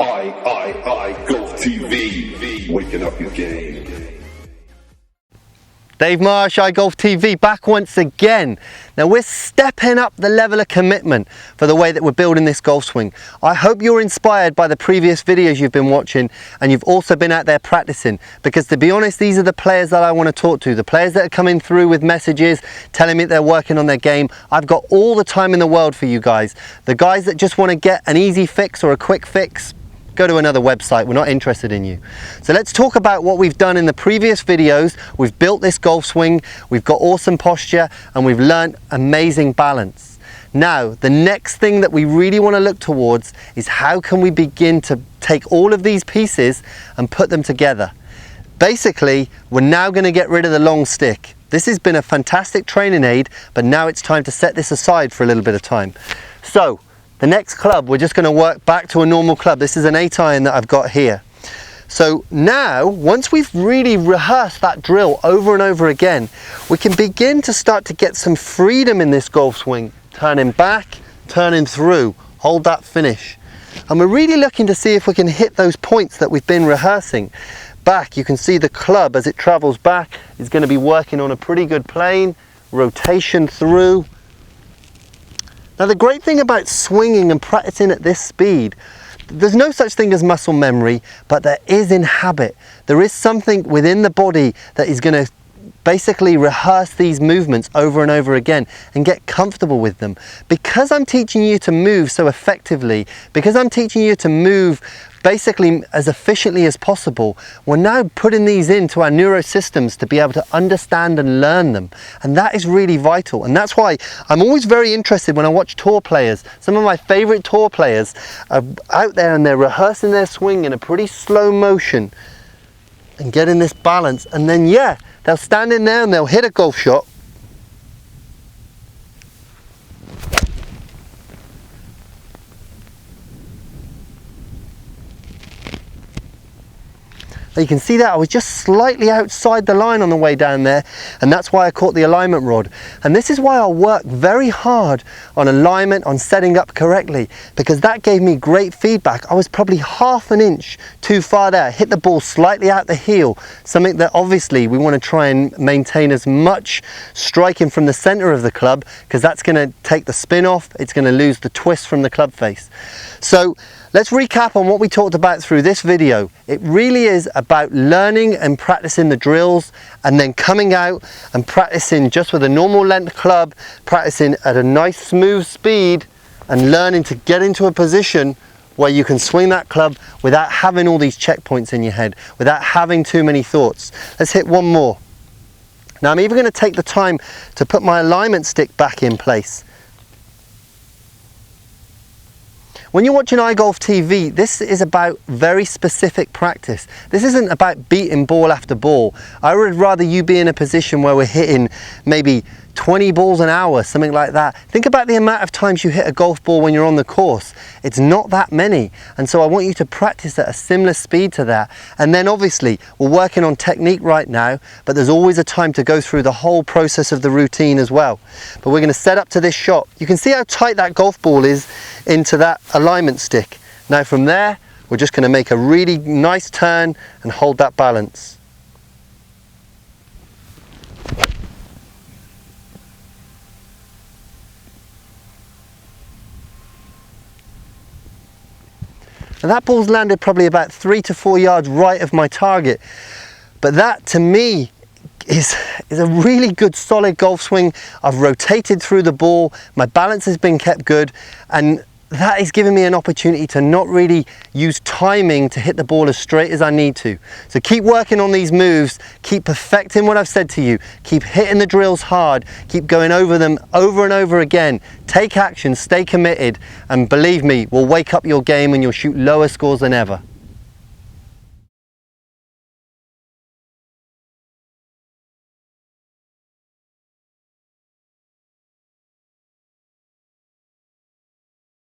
Golf TV, waking up your game. Dave Marsh, iGolf TV, back once again. Now we're stepping up the level of commitment for the way that we're building this golf swing. I hope you're inspired by the previous videos you've been watching, and you've also been out there practicing, because to be honest, these are the players that I want to talk to, the players that are coming through with messages telling me they're working on their game. I've got all the time in the world for you guys. The guys that just want to get an easy fix or a quick fix, go to another website. We're not interested in you. So let's talk about what we've done in the previous videos. We've built this golf swing, we've got awesome posture, and we've learned amazing balance. Now, the next thing that we really want to look towards is how can we begin to take all of these pieces and put them together. Basically, we're now going to get rid of the long stick. This has been a fantastic training aid, but now it's time to set this aside for a little bit of time. So, the next club, we're just going to work back to a normal club. This is an 8-iron that I've got here. So now, once we've really rehearsed that drill over and over again, we can begin to start to get some freedom in this golf swing. Turning back, turning through, hold that finish. And we're really looking to see if we can hit those points that we've been rehearsing. Back, you can see the club as it travels back is going to be working on a pretty good plane, rotation through. Now the great thing about swinging and practicing at this speed, there's no such thing as muscle memory, but there is in habit. There is something within the body that is going to basically rehearse these movements over and over again and get comfortable with them. Because I'm teaching you to move so effectively, because I'm teaching you to move basically as efficiently as possible, we're now putting these into our neurosystems to be able to understand and learn them. And that is really vital. And that's why I'm always very interested when I watch tour players. Some of my favorite tour players are out there and they're rehearsing their swing in a pretty slow motion and getting this balance. And then, yeah, they'll stand in there and they'll hit a golf shot. You can see that I was just slightly outside the line on the way down there, and that's why I caught the alignment rod. And this is why I work very hard on alignment, on setting up correctly, because that gave me great feedback. I was probably half an inch too far there, hit the ball slightly out the heel, something that obviously we want to try and maintain as much striking from the center of the club, because that's going to take the spin off, it's going to lose the twist from the club face. So let's recap on what we talked about through this video. It really is about learning and practicing the drills, and then coming out and practicing just with a normal length club, practicing at a nice smooth speed, and learning to get into a position where you can swing that club without having all these checkpoints in your head, without having too many thoughts. Let's hit one more. Now I'm even going to take the time to put my alignment stick back in place. When you're watching iGolf TV, this is about very specific practice. This isn't about beating ball after ball. I would rather you be in a position where we're hitting maybe 20 balls an hour, something like that. Think about the amount of times you hit a golf ball when you're on the course. It's not that many. And so I want you to practice at a similar speed to that. And then obviously, we're working on technique right now, but there's always a time to go through the whole process of the routine as well. But we're going to set up to this shot. You can see how tight that golf ball is into that alignment stick. Now from there, we're just going to make a really nice turn and hold that balance. And that ball's landed probably about 3 to 4 yards right of my target. But that to me is a really good solid golf swing. I've rotated through the ball, my balance has been kept good, and that is giving me an opportunity to not really use timing to hit the ball as straight as I need to. So keep working on these moves, keep perfecting what I've said to you, keep hitting the drills hard, keep going over them over and over again. Take action, stay committed, and believe me, we'll wake up your game and you'll shoot lower scores than ever.